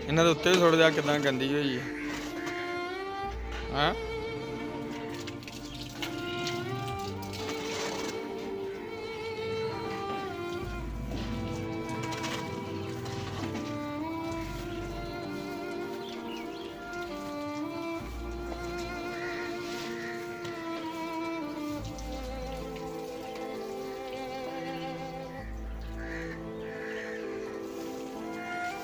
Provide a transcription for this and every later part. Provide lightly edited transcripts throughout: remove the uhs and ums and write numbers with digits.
इन्हां दे उत्ते भी थोड़ा जिहा किदां गंदी होई है हाँ।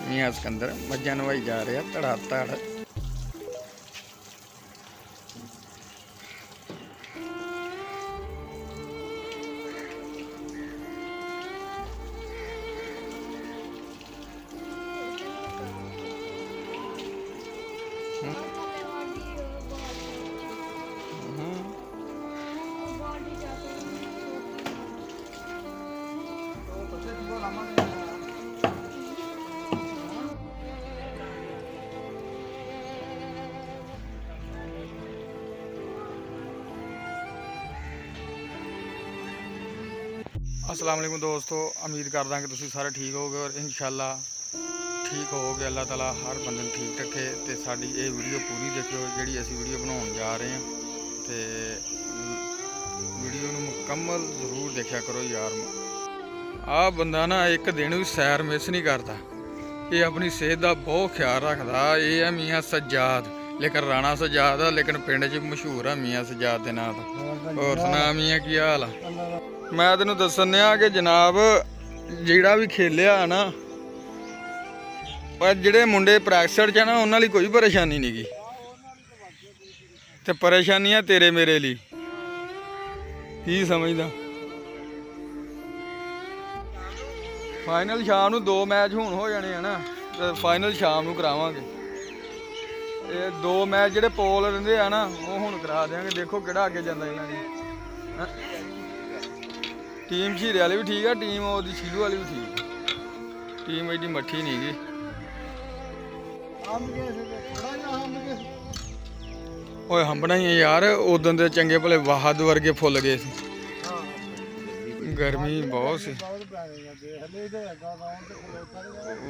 मियां सिकंदर मज्जां नवाई जा रहे धड़ा धड़। अस्सलाम वालेकुम दोस्तों, उम्मीद करदा कि तुसीं सारे ठीक होगे और इंशाअल्लाह ठीक होगे। अल्लाह ताला हर बंदे नूं ठीक रखे। तो साडी ये वीडियो पूरी देखियो जिहड़ी असीं वीडियो बनाउण जा रहे हैं। तो वीडियो नूं मुकम्मल जरूर देखा करो यार। आ बंदा ना एक दिन भी सैर मिस नहीं करता। ये अपनी सेहत का बहुत ख्याल रखता। ये है मियाँ सज्जाद, लेकिन राणा सज्जाद है, लेकिन पिंड च मशहूर है मियाँ सज्जाद के नाम। और सुना मियाँ की हाल है? मैं तेनों दसन दिया कि जनाब जिहड़ा भी खेलिया ना, पर जिहड़े मुंडे प्रैक्टिस च ना उन्हां लई कोई परेशानी नहीं गी। ते परेशानी है तेरे मेरे लिए की समझदा। फाइनल शाम नूं 2 मैच हुण हो जाने हैं ना, तो फाइनल शाम नूं करावांगे। ये 2 मैच जिहड़े पोल रहिंदे आ ना वो हुण करा देंगे। देखो किहड़ा अगे जांदा इन्हां दी। टीम शीरे वाली भी ठीक है, टीम ओदी शीलू वाली भी ठीक है। टीम एडी मट्ठी नहीं गी। ओए हंबना ही है यार, उदन दे चंगे भले वाहद वर्गे फुल गए सी। गर्मी बहुत सी।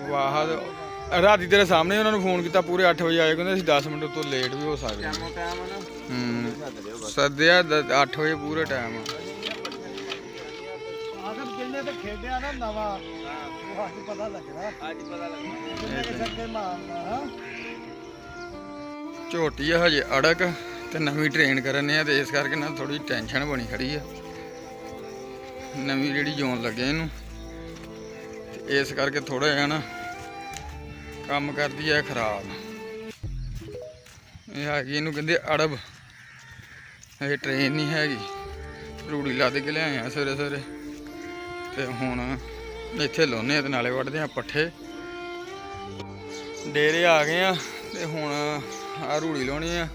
वाहद राती तेरे सामने उन्होंने फोन किया, पूरे 8 बजे आए, कहते 10 मिनट तो लेट भी हो सकते। सद्या 8 बजे पूरे टाइम। झोटी है हजे अड़क, तो नवी ट्रेन करने, तो इस करके ना थोड़ी टेंशन बनी खड़ी है। नवी जी जोन लगे इनू, इस करके थोड़ा जहा ना काम करती है खराब। यह हैगी इनू कहते अड़ब, ये ट्रेन नहीं हैगी। रूड़ी लद के लिया सवेरे सवेरे, तो हुण इत्थे लाने, नाले वढ़दे आ पट्ठे। डेरे आ गए हैं, तो हुण आ रूड़ी लानी है।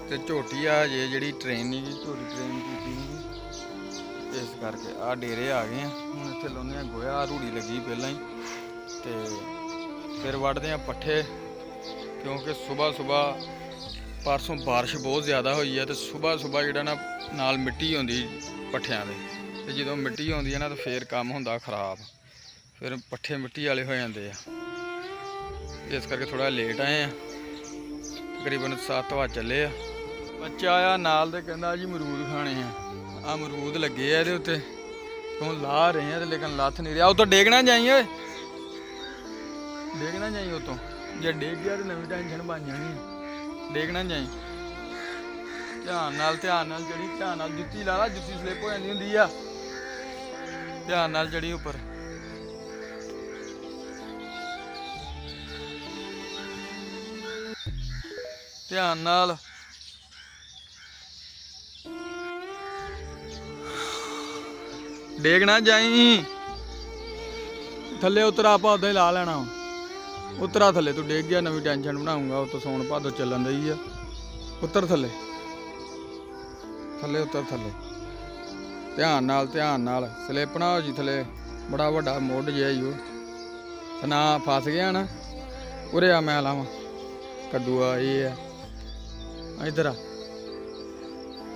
तो झोटी आ जे जी ट्रेन नहीं, झोटी ट्रेन की नहीं, इस करके आ डेरे आ गए हैं। हुण इत्थे लाने गोया, रूड़ी लगी पहला ही, तो फिर वढ़दे आ पट्ठे। क्योंकि सुबह सुबह परसों बारिश बहुत ज़्यादा हुई है, तो सुबह सुबह जिहड़ा ना नाल मिट्टी आउंदी पट्ठियां दे, ते जदों मिट्टी आउंदी है ना तो फिर काम हुंदा खराब, फिर पट्ठे मिट्टी वाले हो जाते हैं। इस करके थोड़ा लेट आए हैं, तकरीबन 7 वज चले आ। बच्चा आया नाल ते कहंदा जी मरूद खाने हैं। आ मरूद लगे आ इहदे उत्ते, तो ला रहे हैं, लेकिन लथ नहीं रहा। उतो डेगना जाई, ओए डेगना जाई उतों, जे डेग गया तो नवी टेंशन बन जानी है। देखना जाई, ध्यान नाल चढ़ी, ध्यान नाल जुत्ती ला ला, जुत्ती स्लिप हो जाती हुंदी आ। ध्यान नाल चढ़ी उपर। ध्यान नाल। डेगना जाई, थल्ले उतरा, आप उदा ही ला लेना। उतरा थले, तू डेग गया नवी टेंशन बनाऊंगा। उतो सौन भादो चलन रही है। उतर थले, थले उतर थले, ध्यान नाल स्लिप ना हो जी थले। बड़ा वड्डा मुड जिहा ही वो ना फस गया ना। उरे आ मैं लावा कद्दू आ, ये है इधर आ,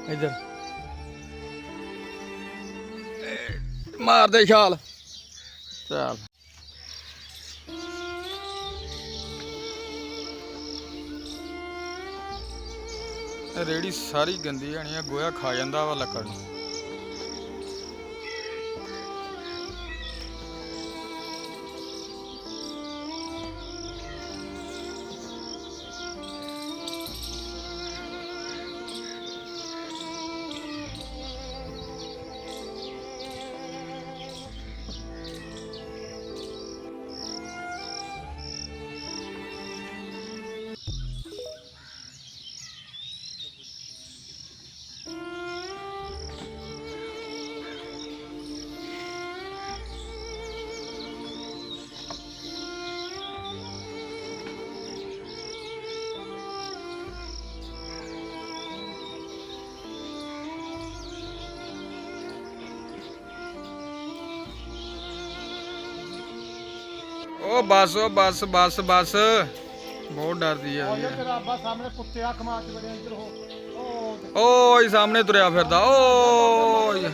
इधर मार दे छाल। चल ਰੇੜੀ ਸਾਰੀ ਗੰਦੀ ਹੋਣੀ ਆ, ਗੋਹਾ ਖਾ ਜਾਂਦਾ ਵਾ ਲੱਕੜ ਨੂੰ। ਉਹ ਬਸ ਬਸ ਬਹੁਤ ਡਰਦੀ ਆ। ਤੇਰਾ ਅੱਬਾ ਸਾਹਮਣੇ ਕੁੱਤੇ ਅੱਖ ਮਾਰ ਕੇ ਬੜੇ ਇੱਧਰ ਹੋ। ਓਏ ਸਾਹਮਣੇ ਤੁਰਿਆ ਫਿਰਦਾ ਓਏ।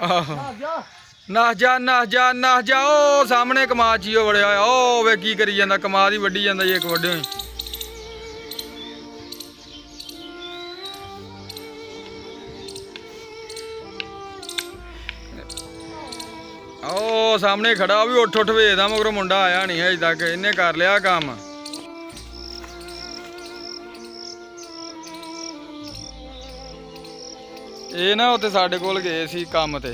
ਆਹੋ ਨਾ ਜਾ ਓ ਸਾਹਮਣੇ ਕਮਾਚੀ ਓ ਵੜਿਆ ਹੋਇਆ। ਓ ਵੇ ਕੀ ਕਰੀ ਜਾਂਦਾ, ਕਮਾਦ ਹੀ ਵੱਢੀ ਜਾਂਦਾ ਜੀ ਇੱਕ ਵੱਢਿਓ ਹੀ। ਓ ਸਾਹਮਣੇ ਖੜਾ ਵੀ ਉੱਠ ਵੇਖਦਾ, ਮਗਰੋਂ ਮੁੰਡਾ ਆਇਆ ਨਹੀਂ ਅਜੇ ਤੱਕ, ਇਹਨੇ ਕਰ ਲਿਆ ਕੰਮ। ਇਹ ਨਾ ਉੱਥੇ ਸਾਡੇ ਕੋਲ ਗਏ ਸੀ ਕੰਮ ਤੇ,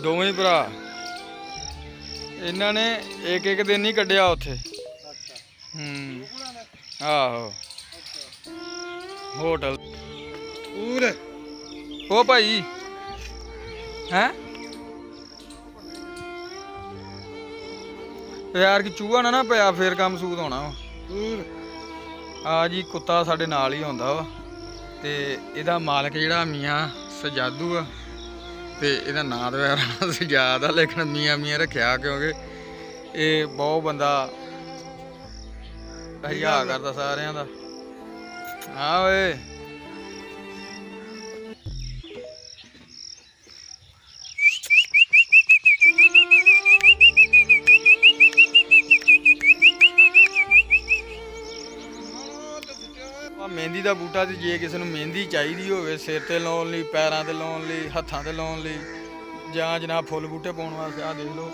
ਦੋਵੇਂ ਭਰਾ। ਇਹਨਾਂ ਨੇ ਇੱਕ ਦਿਨ ਨਹੀਂ ਕੱਢਿਆ ਉੱਥੇ। ਆਹੋ ਹੋਟਲ ਉਹ ਭਾਈ ਹੈ ਯਾਰ ਕਿ ਚੂਹਾ ਨਾ ਪਿਆ ਫੇਰ ਕੰਮ ਸੂਤ ਹੋਣਾ ਵਾ। ਆ ਜੀ ਕੁੱਤਾ ਸਾਡੇ ਨਾਲ ਹੀ ਹੁੰਦਾ ਵਾ, ਤੇ ਇਹਦਾ ਮਾਲਕ ਜਿਹੜਾ ਮੀਆਂ ਸਜਾਦੂ ਆ, ਤੇ ਇਹਦਾ ਨਾਂ ਤਾਂ ਵੈਰਾ ਸਜਾਦ ਆ, ਲੇਕਿਨ ਮੀਆਂ ਰੱਖਿਆ ਕਿਉਂਕਿ ਇਹ ਬਹੁਤ ਬੰਦਾ ਹਯਾ ਕਰਦਾ ਸਾਰਿਆਂ ਦਾ। ਹਾਂ ਓਏ ਮਹਿੰਦੀ ਦਾ ਬੂਟਾ, ਤੇ ਜੇ ਕਿਸੇ ਨੂੰ ਮਹਿੰਦੀ ਚਾਹੀਦੀ ਹੋਵੇ ਸਿਰ ਤੇ ਲਾਉਣ ਲਈ, ਪੈਰਾਂ ਤੇ ਲਾਉਣ ਲਈ, ਹੱਥਾਂ ਤੇ ਲਾਉਣ ਲਈ, ਜਾਂ ਜਨਾਬ ਫੁੱਲ ਬੂਟੇ ਪਾਉਣ ਵਾਸਤੇ, ਆਹ ਦੇਖ ਲਓ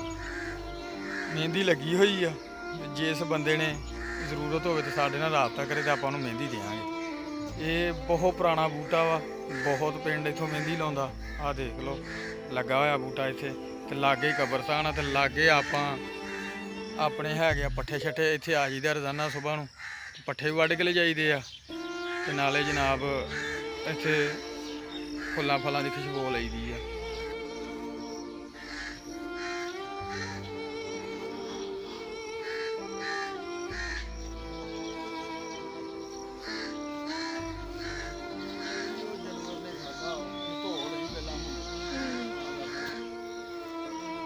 ਮਹਿੰਦੀ ਲੱਗੀ ਹੋਈ ਆ। ਜਿਸ ਬੰਦੇ ਨੇ ਜ਼ਰੂਰਤ ਹੋਵੇ ਤਾਂ ਸਾਡੇ ਨਾਲ ਰਾਬਤਾ ਕਰੇ ਤਾਂ ਆਪਾਂ ਉਹਨੂੰ ਮਹਿੰਦੀ ਦੇਵਾਂਗੇ। ਇਹ ਬਹੁਤ ਪੁਰਾਣਾ ਬੂਟਾ ਵਾ, ਬਹੁਤ ਪਿੰਡ ਇੱਥੋਂ ਮਹਿੰਦੀ ਲਾਉਂਦਾ। ਆਹ ਦੇਖ ਲਓ ਲੱਗਾ ਹੋਇਆ ਬੂਟਾ ਇੱਥੇ, ਤੇ ਲਾਗੇ ਹੀ ਕਬਰਸਤਾਨ ਆ, ਤੇ ਲਾਗੇ ਆਪਾਂ ਆਪਣੇ ਹੈਗੇ ਆ ਪੱਠੇ ਛੱਠੇ, ਇੱਥੇ ਆ ਜਾਈਦਾ ਰੋਜ਼ਾਨਾ ਸੁਬਾਹ ਨੂੰ, ਪੱਠੇ ਵੀ ਵੱਢ ਕੇ ਲੈ ਜਾਈਦੇ ਆ, ਤੇ ਨਾਲੇ ਜਨਾਬ ਇੱਥੇ ਫੁੱਲਾਂ ਫਲਾਂ ਦੀ ਖੁਸ਼ਬੂ ਲਈਦੀ ਆ।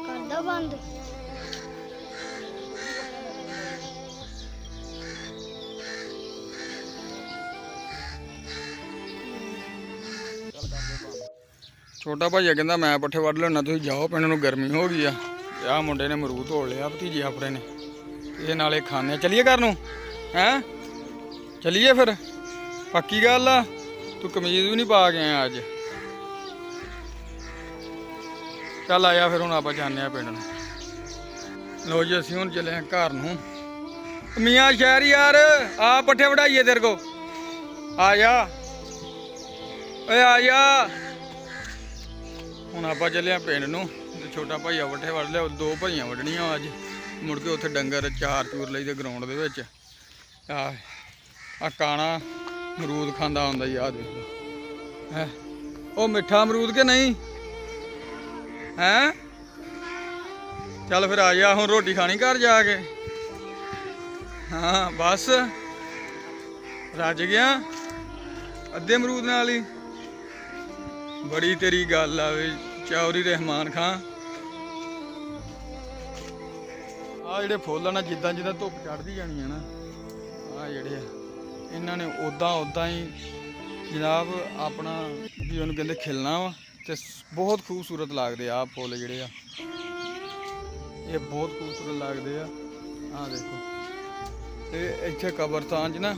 ਕਰਦਾ ਬੰਦ ਛੋਟਾ ਭਾਈਆ ਕਹਿੰਦਾ ਮੈਂ ਪੱਠੇ ਵੱਢ ਲੈਣਾ, ਤੁਸੀਂ ਜਾਓ, ਪਿੰਡ ਨੂੰ ਗਰਮੀ ਹੋ ਗਈ ਆ। ਆਹ ਮੁੰਡੇ ਨੇ ਅਮਰੂਦ ਤੋੜ ਲਿਆ ਭਤੀਜੇ ਆਪਣੇ ਨੇ, ਇਹ ਨਾਲੇ ਖਾਣੇ। ਚੱਲੀਏ ਘਰ ਨੂੰ ਹੈਂ, ਚੱਲੀਏ ਫਿਰ, ਪੱਕੀ ਗੱਲ ਆ। ਤੂੰ ਕਮੀਜ਼ ਵੀ ਨਹੀਂ ਪਾ ਕੇ ਆਇਆ ਅੱਜ। ਚੱਲ ਆਇਆ ਫਿਰ, ਹੁਣ ਆਪਾਂ ਜਾਂਦੇ ਆ ਪਿੰਡ ਨੂੰ। ਲੋ ਜੀ ਅਸੀਂ ਹੁਣ ਚੱਲੇ ਆ ਘਰ ਨੂੰ। ਮੀਆਂ ਸ਼ਹਿਰ ਯਾਰ ਆ ਪੱਠੇ ਵਢਾਈਏ ਤੇਰੇ ਕੋ, ਆ ਜਾ ਓਏ ਆ ਜਾ। ਹੁਣ ਆਪਾਂ ਚੱਲੇ ਆ ਪਿੰਡ ਨੂੰ, ਤੇ ਛੋਟਾ ਭਾਈਆ ਪੱਠੇ ਵੱਢ ਲਿਆ, 2 ਭਾਈਆਂ ਵੱਢਣੀਆਂ ਅੱਜ। ਮੁੜ ਕੇ ਉੱਥੇ ਡੰਗਰ ਚਾਰ ਚੂਰ ਲਈ ਤੇ ਗਰਾਊਂਡ ਦੇ ਵਿੱਚ। ਆ ਕਾਣਾ ਅਮਰੂਦ ਖਾਂਦਾ ਹੁੰਦਾ ਜੀ, ਆਹ ਦੇਖ ਹੈ। ਉਹ ਮਿੱਠਾ ਅਮਰੂਦ ਕਿ ਨਹੀਂ ਹੈਂ? ਚੱਲ ਫਿਰ ਆ ਜਾ, ਹੁਣ ਰੋਟੀ ਖਾਣੀ ਘਰ ਜਾ ਕੇ। ਹਾਂ ਬਸ ਰੱਜ ਗਿਆ ਅੱਧੇ ਅਮਰੂਦ ਨਾਲ ਹੀ। ਬੜੀ ਤੇਰੀ ਗੱਲ ਆ ਵੀ ਚੌਧਰੀ ਰਹਿਮਾਨ ਖਾਂ। ਆ ਜਿਹੜੇ ਫੁੱਲ ਆ ਨਾ, ਜਿੱਦਾਂ ਧੁੱਪ ਚੜ੍ਹਦੀ ਜਾਣੀ ਆ ਨਾ, ਆ ਜਿਹੜੇ ਆ ਇਹਨਾਂ ਨੇ ਉਦਾਂ ਹੀ ਜਨਾਬ ਆਪਣਾ ਵੀ ਉਹਨੂੰ ਕਹਿੰਦੇ ਖਿਲਣਾ ਵਾ, ਤੇ ਬਹੁਤ ਖੂਬਸੂਰਤ ਲੱਗਦੇ ਆ ਫੁੱਲ ਜਿਹੜੇ ਆ, ਇਹ ਬਹੁਤ ਖੂਬਸੂਰਤ ਲੱਗਦੇ ਆ। ਆਹ ਦੇਖੋ ਤੇ ਇੱਥੇ ਕਬਰਸਤਾਨ 'ਚ ਨਾ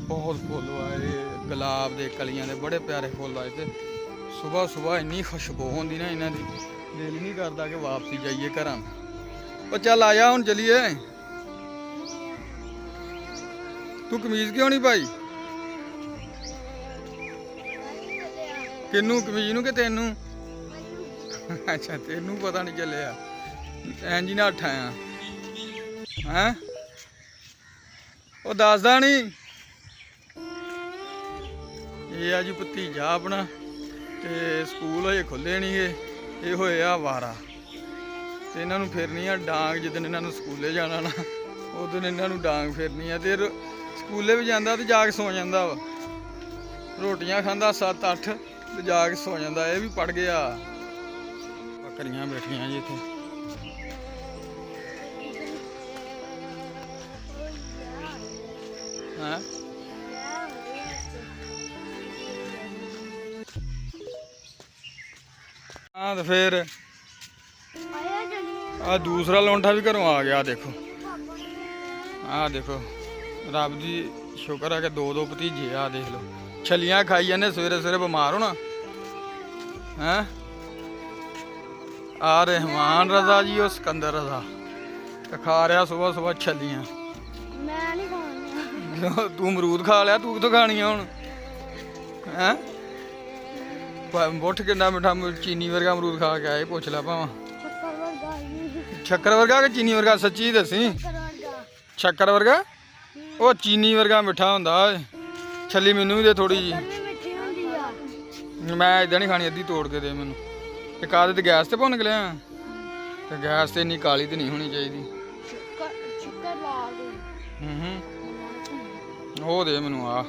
ਬਹੁਤ ਫੁੱਲ ਆਏ, ਗੁਲਾਬ ਦੇ ਕਲੀਆਂ ਦੇ ਬੜੇ ਪਿਆਰੇ ਫੁੱਲ ਆਏ ਤੇ ਸਵੇਰ ਸਵੇਰ ਇੰਨੀ ਖੁਸ਼ਬੂ ਹੁੰਦੀ ਨਾ ਇਹਨਾਂ ਦੀ, ਦਿਲ ਨਹੀਂ ਕਰਦਾ ਕਿ ਵਾਪਸੀ ਜਾਈਏ ਘਰਾਂ। ਉਹ ਚੱਲ ਆ ਜਾ ਹੁਣ ਚਲੀਏ। ਤੂੰ ਕਮੀਜ਼ ਕਿਉਂ ਨਹੀਂ ਪਾਈ? ਕਿਹਨੂੰ, ਕਮੀਜ਼ ਨੂੰ ਕਿ ਤੈਨੂੰ? ਅੱਛਾ ਤੈਨੂੰ ਪਤਾ ਨਹੀਂ ਚੱਲਿਆ, ਇੰਜ ਹੀ ਨਾ ਠਾਇਆ ਹੈਂ। ਉਹ ਦੱਸਦਾ ਨਹੀਂ। ਇਹ ਆ ਜੀ ਭਤੀਜਾ ਆਪਣਾ, ਤੇ ਸਕੂਲ ਹਜੇ ਖੁੱਲੇ ਨਹੀਂ ਇਹ ਹੋਏ ਆ ਵਾਰਾ, ਤੇ ਇਹਨਾਂ ਨੂੰ ਫਿਰਨੀ ਆ ਡਾਂਗ। ਜਿੱਦਣ ਇਹਨਾਂ ਨੂੰ ਸਕੂਲੇ ਜਾਣਾ ਨਾ ਉਦੋਂ ਇਹਨਾਂ ਨੂੰ ਡਾਂਗ ਫਿਰਨੀ ਆ। ਤੇ ਸਕੂਲੇ ਵੀ ਜਾਂਦਾ ਤੇ ਜਾ ਕੇ ਸੌ ਜਾਂਦਾ ਵਾ, ਰੋਟੀਆਂ ਖਾਂਦਾ 7-8 ਤੇ ਜਾ ਕੇ ਸੌ ਜਾਂਦਾ। ਇਹ ਵੀ ਪੜ ਗਿਆ। ਬੱਕਰੀਆਂ ਬੈਠੀਆਂ ਜੀ ਇੱਥੇ। ਹੈਂ ਹਾਂ ਤੇ ਫਿਰ ਆਇਆ ਚਲੀਏ। ਆ ਦੂਸਰਾ ਲੌਂਠਾ ਵੀ ਘਰੋਂ ਆ ਗਿਆ। ਦੇਖੋ ਆਹ ਦੇਖੋ, ਰੱਬ ਦੀ ਸ਼ੁਕਰ ਹੈ ਕਿ 2-2 ਭਤੀਜੇ ਆ। ਦੇਖ ਲਓ ਛੱਲੀਆਂ ਖਾਈ ਜਾਂਦੇ, ਸਵੇਰੇ ਸਵੇਰੇ ਬਿਮਾਰ ਹੋਣਾ ਹੈਂ। ਆ ਰਹਿਮਾਨ ਰਜ਼ਾ ਜੀ, ਉਹ ਸਿਕੰਦਰ ਰਜ਼ਾ ਤੇ ਖਾ ਰਿਹਾ ਸੁਬਹ ਸੁਬਹ ਛੱਲੀਆਂ। ਮੈਂ ਨਹੀਂ ਖਾਣੀਆਂ। ਤੂੰ ਅਮਰੂਦ ਖਾ ਲਿਆ, ਤੂੰ ਕਿੱਥੋਂ ਖਾਣੀਆਂ ਹੁਣ ਹੈਂ। ਮੁੱਠ ਕਿੰਨਾ ਮਿੱਠਾ ਚੀਨੀ ਵਰਗਾ ਅਮਰੂਦ ਖਾ ਕੇ ਆਏ, ਪੁੱਛ ਲੈ ਭਾਵਾਂ। ਸ਼ੱਕਰ ਵਰਗਾ ਹੀ। ਸ਼ੱਕਰ ਵਰਗਾ ਕਿ ਚੀਨੀ ਵਰਗਾ? ਸੱਚੀ ਦੱਸੀ। ਸ਼ੱਕਰ ਵਰਗਾ। ਸ਼ੱਕਰ ਵਰਗਾ? ਉਹ ਚੀਨੀ ਵਰਗਾ ਮਿੱਠਾ ਹੁੰਦਾ ਓਏ। ਛੱਲੀ ਮੈਨੂੰ ਵੀ ਦੇ ਥੋੜੀ ਜੀ, ਸ਼ੱਕਰ ਵੀ ਮਿੱਠੀ ਹੁੰਦੀ ਆ। ਮੈਂ ਇਦਾਂ ਨਹੀਂ ਖਾਣੀ, ਅੱਧੀ ਤੋੜ ਕੇ ਦੇ ਮੈਨੂੰ। ਤੇ ਕਾਹਦੇ ਤੇ ਗੈਸ ਤੇ ਭੁੰਨ ਕੇ ਲਿਆ? ਤੇ ਗੈਸ ਤੇ ਇੰਨੀ ਕਾਲੀ ਤੇ ਨਹੀਂ ਹੋਣੀ ਚਾਹੀਦੀ। ਸ਼ੱਕਰ ਲਾ ਦੇ। ਉਹ ਦੇ ਮੈਨੂੰ ਆ।